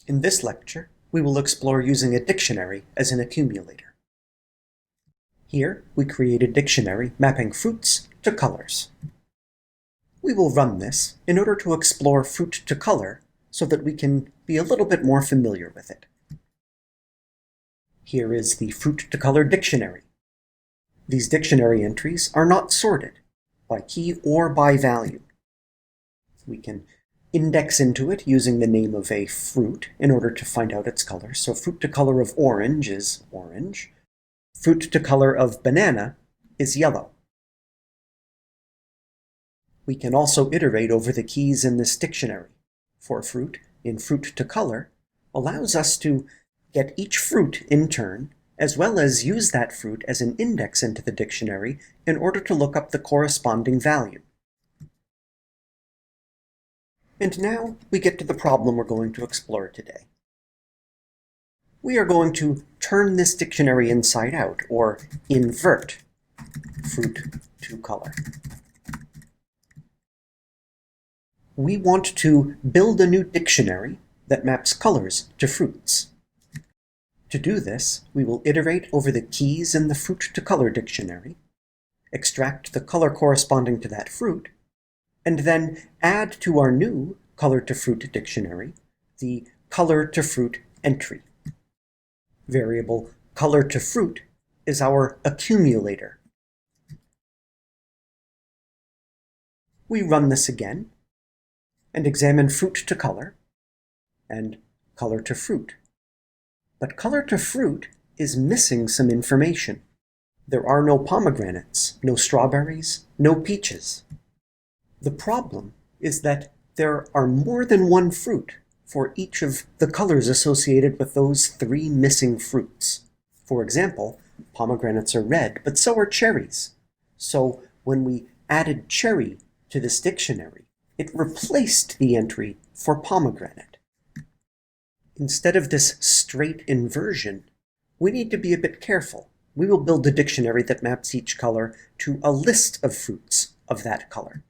In this lecture, we will explore using a dictionary as an accumulator. Here, we create a dictionary mapping fruits to colors. We will run this in order to explore fruit to color so that we can be a little bit more familiar with it. Here is the fruit to color dictionary. These dictionary entries are not sorted by key or by value. We can index into it using the name of a fruit in order to find out its color. So fruit to color of orange is orange. Fruit to color of banana is yellow. We can also iterate over the keys in this dictionary. For fruit, in fruit to color, allows us to get each fruit in turn, as well as use that fruit as an index into the dictionary in order to look up the corresponding value. And now we get to the problem we're going to explore today. We are going to turn this dictionary inside out, or invert fruit to color. We want to build a new dictionary that maps colors to fruits. To do this, we will iterate over the keys in the fruit to color dictionary, extract the color corresponding to that fruit, and then add to our new color to fruit dictionary the color to fruit entry. Variable color to fruit is our accumulator. We run this again and examine fruit to color and color to fruit. But color to fruit is missing some information. There are no pomegranates, no strawberries, no peaches. The problem is that there are more than one fruit for each of the colors associated with those three missing fruits. For example, pomegranates are red, but so are cherries. So when we added cherry to this dictionary, it replaced the entry for pomegranate. Instead of this straight inversion, we need to be a bit careful. We will build a dictionary that maps each color to a list of fruits of that color.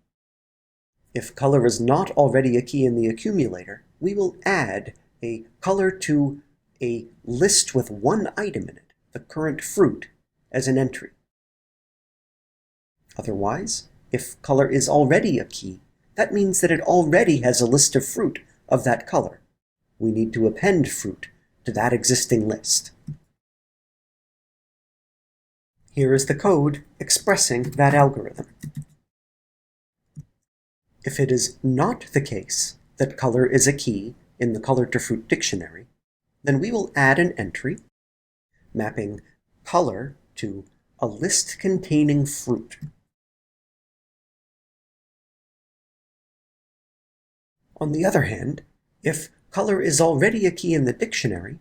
If color is not already a key in the accumulator, we will add a color to a list with one item in it, the current fruit, as an entry. Otherwise, if color is already a key, that means that it already has a list of fruit of that color. We need to append fruit to that existing list. Here is the code expressing that algorithm. If it is not the case that color is a key in the color to fruit dictionary, then we will add an entry mapping color to a list containing fruit. On the other hand, if color is already a key in the dictionary,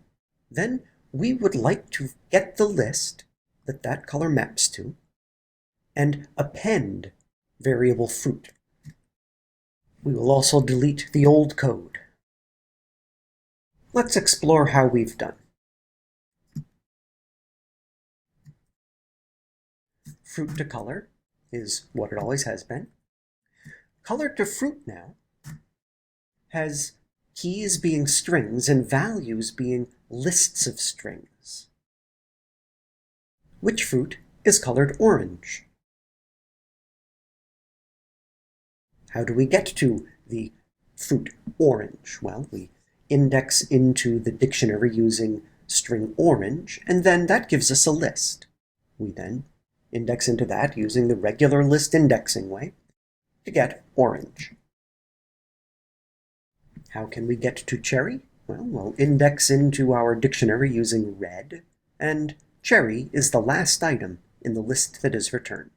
then we would like to get the list that that color maps to and append variable fruit. We will also delete the old code. Let's explore how we've done. Fruit to color is what it always has been. Color to fruit now has keys being strings and values being lists of strings. Which fruit is colored orange? How do we get to the fruit orange? Well, we index into the dictionary using string orange, and then that gives us a list. We then index into that using the regular list indexing way to get orange. How can we get to cherry? Well, we'll index into our dictionary using red, and cherry is the last item in the list that is returned.